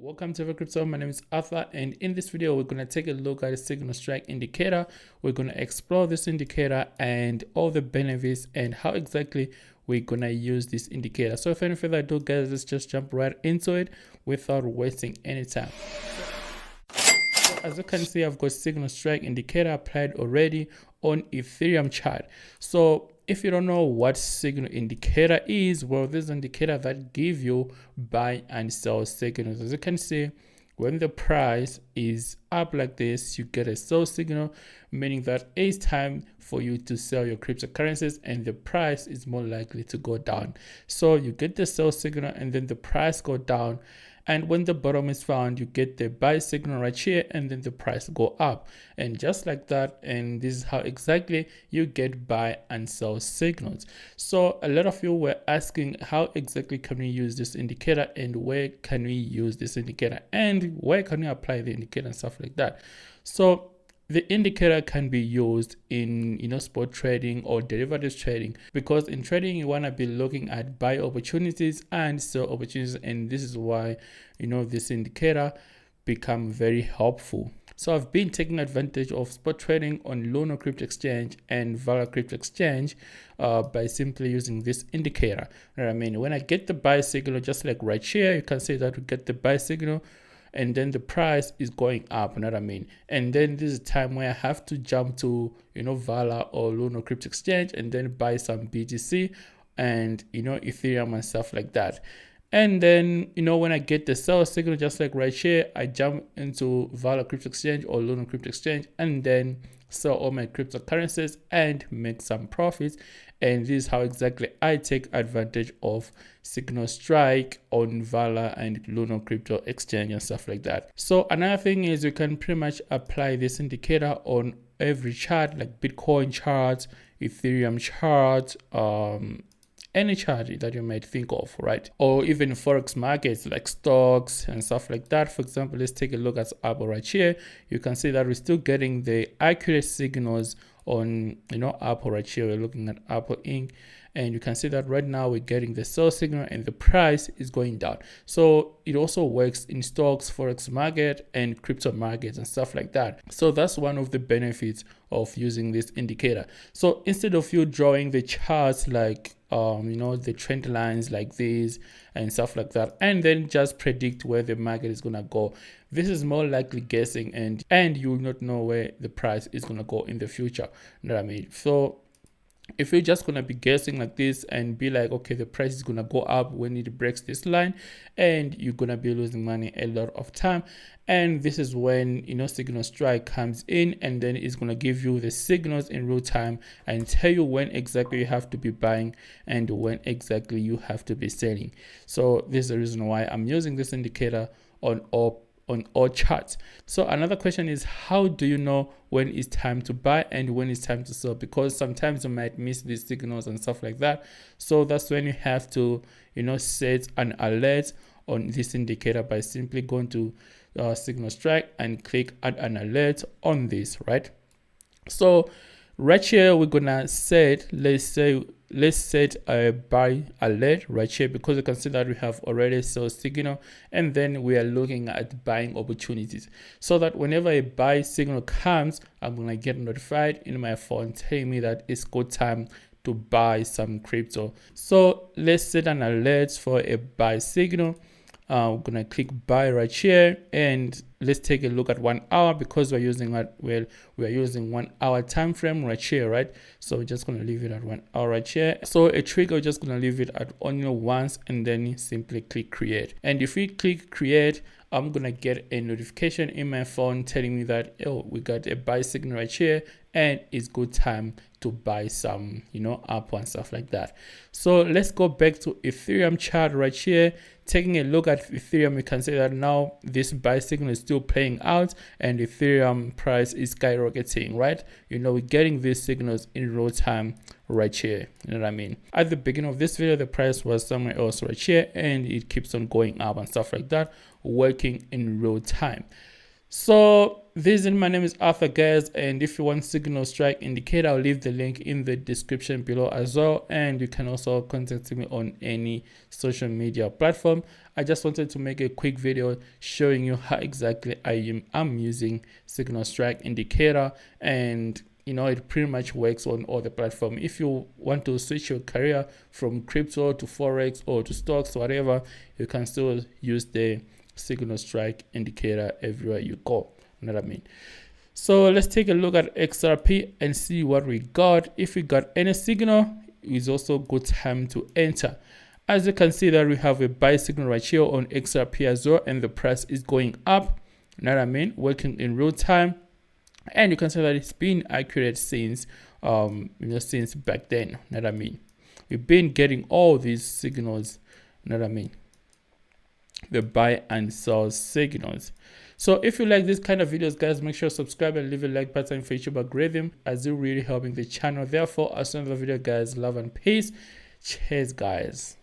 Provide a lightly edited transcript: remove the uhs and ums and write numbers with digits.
Welcome to Crypto. My name is Arthur, and in this video we're going to take a look at a signal strike indicator. We're going to explore this indicator and all the benefits and how exactly we're going to use this indicator. So if any further ado, guys, let's just jump right into it without wasting any time. So as you can see, I've got signal strike indicator applied already on Ethereum chart. So if you don't know what signal indicator is, well, this is an indicator that give you buy and sell signals. As you can see, when the price is up like this, you get a sell signal, meaning that it's time for you to sell your cryptocurrencies and the price is more likely to go down. So you get the sell signal and then the price go down. And when the bottom is found, you get the buy signal right here and then the price go up. And just like that, and this is how exactly you get buy and sell signals. So a lot of you were asking how exactly can we use this indicator and where can we use this indicator and where can we apply the indicator and stuff like that. So the indicator can be used in spot trading or derivatives trading, because in trading you want to be looking at buy opportunities and sell opportunities, and this is why this indicator become very helpful. So I've been taking advantage of spot trading on Lunar Crypto Exchange and Valr Crypto Exchange by simply using this indicator. You know what I mean? When I get the buy signal, just like right here, you can see that we get the buy signal and then the price is going up, you know what I mean? And then this is a time where I have to jump to Valr or Lunar Crypto Exchange and then buy some BTC and Ethereum and stuff like that. And then when I get the sell signal, just like right here, I jump into Valr Crypto Exchange or Lunar Crypto Exchange and then sell all my cryptocurrencies and make some profits. And this is how exactly I take advantage of signal strike on Valr and Lunar Crypto Exchange and stuff like that. So another thing is you can pretty much apply this indicator on every chart, like Bitcoin chart, Ethereum chart, any chart that you might think of, right? Or even forex markets like stocks and stuff like that. For example, let's take a look at Apple right here. You can see that we're still getting the accurate signals on Apple right here. We're looking at Apple Inc. And you can see that right now we're getting the sell signal and the price is going down. So it also works in stocks, forex market, and crypto markets and stuff like that. So that's one of the benefits of using this indicator. So instead of you drawing the charts like the trend lines like this and stuff like that, and then just predict where the market is gonna go, this is more likely guessing, and you will not know where the price is gonna go in the future. You know what I mean? So if you're just gonna be guessing like this and be like, okay, the price is gonna go up when it breaks this line, and you're gonna be losing money a lot of time. And this is when signal strike comes in, and then it's gonna give you the signals in real time and tell you when exactly you have to be buying and when exactly you have to be selling. So this is the reason why I'm using this indicator on all charts. So another question is, how do you know when it's time to buy and when it's time to sell? Because sometimes you might miss these signals and stuff like that. So that's when you have to set an alert on this indicator by simply going to signal strike and click add an alert on this, right? So right here we're gonna set, let's set a buy alert right here, because you can see that we have already sell signal, and then we are looking at buying opportunities, so that whenever a buy signal comes, I'm gonna get notified in my phone telling me that it's good time to buy some crypto. So let's set an alert for a buy signal. We're gonna click buy right here, and let's take a look at 1 hour, because we're using 1 hour time frame right here, right? So we're just gonna leave it at 1 hour right here. So a trigger, we're just gonna leave it at only once, and then simply click create. And if we click create, I'm gonna get a notification in my phone telling me that, oh, we got a buy signal right here and it's good time to buy some Apple and stuff like that. So let's go back to Ethereum chart right here. Taking a look at Ethereum, we can say that now this buy signal is still playing out and Ethereum price is skyrocketing, right? We're getting these signals in real time right here. You know what I mean? At the beginning of this video, the price was somewhere else right here, and it keeps on going up and stuff like that, working in real time. So my name is Arthur, guys, and if you want signal strike indicator, I'll leave the link in the description below as well, and you can also contact me on any social media platform. I just wanted to make a quick video showing you how exactly I'm using signal strike indicator, and it pretty much works on all the platform. If you want to switch your career from crypto to forex or to stocks, whatever, you can still use the signal strike indicator everywhere you go. You know what I mean? So let's take a look at XRP and see what we got. If we got any signal, it's also good time to enter. As you can see that we have a buy signal right here on XRP as well, and the price is going up. You know what I mean? Working in real time, and you can see that it's been accurate since since back then. You know what I mean? We've been getting all these signals. You know what I mean? The buy and sell signals. So if you like this kind of videos, guys, make sure to subscribe and leave a like button for YouTube algorithm, as it really helping the channel. Therefore, I'll see you in the video, guys. Love and peace. Cheers, guys.